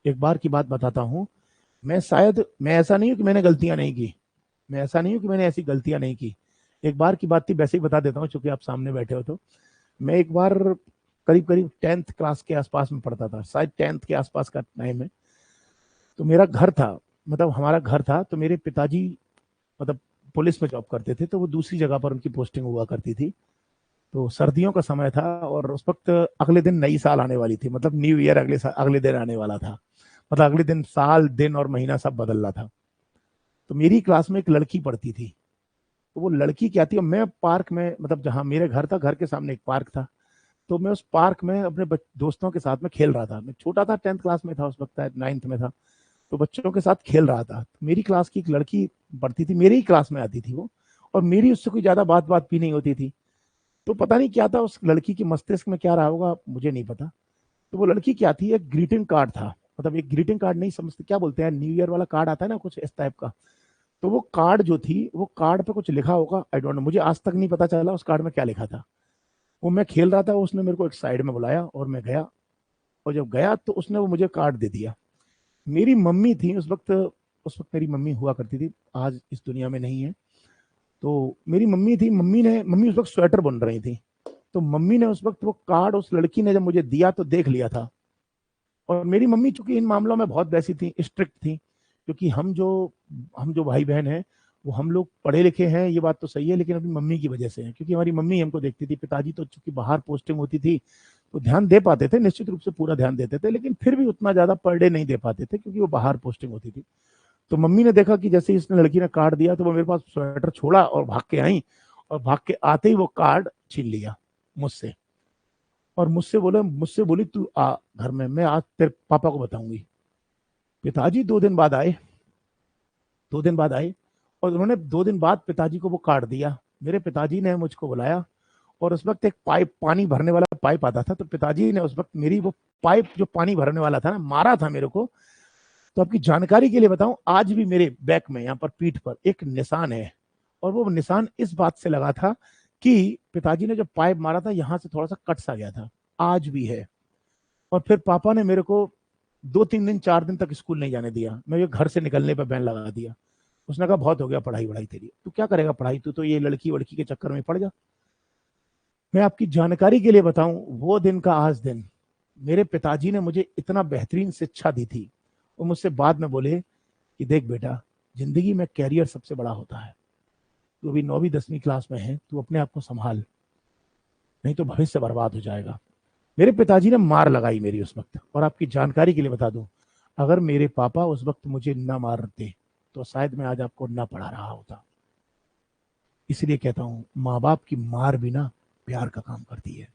एक बार की बात बताता हूँ। मैं ऐसा नहीं हूँ कि मैंने गलतियां नहीं की, मैं ऐसा नहीं हूँ कि मैंने ऐसी गलतियां नहीं की। एक बार की बात थी, वैसे ही बता देता हूँ चूंकि आप सामने बैठे हो तो। मैं एक बार करीब करीब 10th क्लास के आसपास में पढ़ता था, शायद 10th के आसपास का टाइम है। तो मेरा घर था, मतलब हमारा घर था, तो मेरे पिताजी मतलब पुलिस में जॉब करते थे, तो वो दूसरी जगह पर उनकी पोस्टिंग हुआ करती थी। तो सर्दियों का समय था और उस वक्त अगले दिन नई साल आने वाली थी, मतलब न्यू ईयर अगले दिन आने वाला था। मतलब अगले दिन साल दिन और महीना सब बदल रहा था। तो मेरी क्लास में एक लड़की पढ़ती थी। तो वो लड़की क्या थी, मैं पार्क में, मतलब जहाँ मेरे घर था, घर के सामने एक पार्क था। तो मैं उस पार्क में अपने दोस्तों के साथ में खेल रहा था। मैं छोटा था, 10th क्लास में था उस वक्त, 9th में था। तो बच्चों के साथ खेल रहा था। तो मेरी क्लास की एक लड़की पढ़ती थी, मेरी ही क्लास में आती थी वो। और मेरी उससे कोई ज्यादा बात बात भी नहीं होती थी। तो पता नहीं क्या था उस लड़की के मस्तिष्क में, क्या रहा होगा मुझे नहीं पता। तो वो लड़की क्या थी, एक ग्रीटिंग कार्ड था, मतलब एक ग्रीटिंग कार्ड नहीं समझते क्या बोलते हैं, न्यू ईयर वाला कार्ड आता है ना, कुछ इस टाइप का। तो वो कार्ड जो थी, वो कार्ड पे कुछ लिखा होगा, आई डोंट नो, मुझे आज तक नहीं पता चला उस कार्ड में क्या लिखा था। वो मैं खेल रहा था, उसने मेरे को एक साइड में बुलाया और मैं गया। और जब गया तो उसने वो मुझे कार्ड दे दिया। मेरी मम्मी थी उस वक्त मेरी मम्मी हुआ करती थी, आज इस दुनिया में नहीं है। तो मेरी मम्मी थी, मम्मी उस वक्त स्वेटर बुन रही थी। तो मम्मी ने उस वक्त वो कार्ड उस लड़की ने जब मुझे दिया तो देख लिया था। और मेरी मम्मी चूंकि इन मामलों में बहुत वैसी थी, स्ट्रिक्ट थी, क्योंकि हम जो भाई बहन हैं, वो हम लोग पढ़े लिखे हैं, ये बात तो सही है, लेकिन अपनी मम्मी की वजह से है, क्योंकि हमारी मम्मी हमको देखती थी। पिताजी तो चूंकि बाहर पोस्टिंग होती थी, तो ध्यान दे पाते थे, निश्चित रूप से पूरा ध्यान देते थे, लेकिन फिर भी उतना ज्यादा पर डे नहीं दे पाते थे, क्योंकि वो बाहर पोस्टिंग होती थी। तो मम्मी ने देखा कि जैसे इसने लड़की ने कार्ड दिया, तो वो मेरे पास स्वेटर छोड़ा और भाग के आई। और भाग के आते ही वो कार्ड छीन लिया मुझसे। और मुझसे बोली, तू आ घर में, मैं आज तेरे पापा को बताऊंगी। पिताजी 2 दिन बाद आए, 2 दिन बाद आए। और उन्होंने 2 दिन बाद पिताजी को वो कार्ड दिया। मेरे पिताजी ने मुझको बुलाया। और उस वक्त एक पाइप, पानी भरने वाला पाइप आता था, तो पिताजी ने उस वक्त मेरी वो पाइप जो पानी भरने वाला था ना, मारा था मेरे को। तो आपकी जानकारी के लिए बताऊं, आज भी मेरे बैक में, यहाँ पर पीठ पर एक निशान है। और वो निशान इस बात से लगा था कि पिताजी ने जब पाइप मारा था, यहां से थोड़ा सा कट सा गया था। आज भी है। और फिर पापा ने मेरे को 2-3 दिन 4 दिन तक स्कूल नहीं जाने दिया, मैं ये घर से निकलने पर बैन लगा दिया। उसने कहा बहुत हो गया पढ़ाई वढ़ाई तेरी, तू क्या करेगा पढ़ाई, तू तो ये लड़की वड़की के चक्कर में पड़ जा। मैं आपकी जानकारी के लिए बताऊं, वो दिन का आज दिन, मेरे पिताजी ने मुझे इतना बेहतरीन शिक्षा दी थी। वो मुझसे बाद में बोले कि देख बेटा, जिंदगी में कैरियर सबसे बड़ा होता है। तू अभी 9वीं 10वीं क्लास में है, तू अपने आप को संभाल, नहीं तो भविष्य बर्बाद हो जाएगा। मेरे पिताजी ने मार लगाई मेरी उस वक्त। और आपकी जानकारी के लिए बता दूं, अगर मेरे पापा उस वक्त मुझे ना मारते, तो शायद मैं आज आपको ना पढ़ा रहा होता। इसलिए कहता हूं, माँ बाप की मार भी ना प्यार का काम करती है।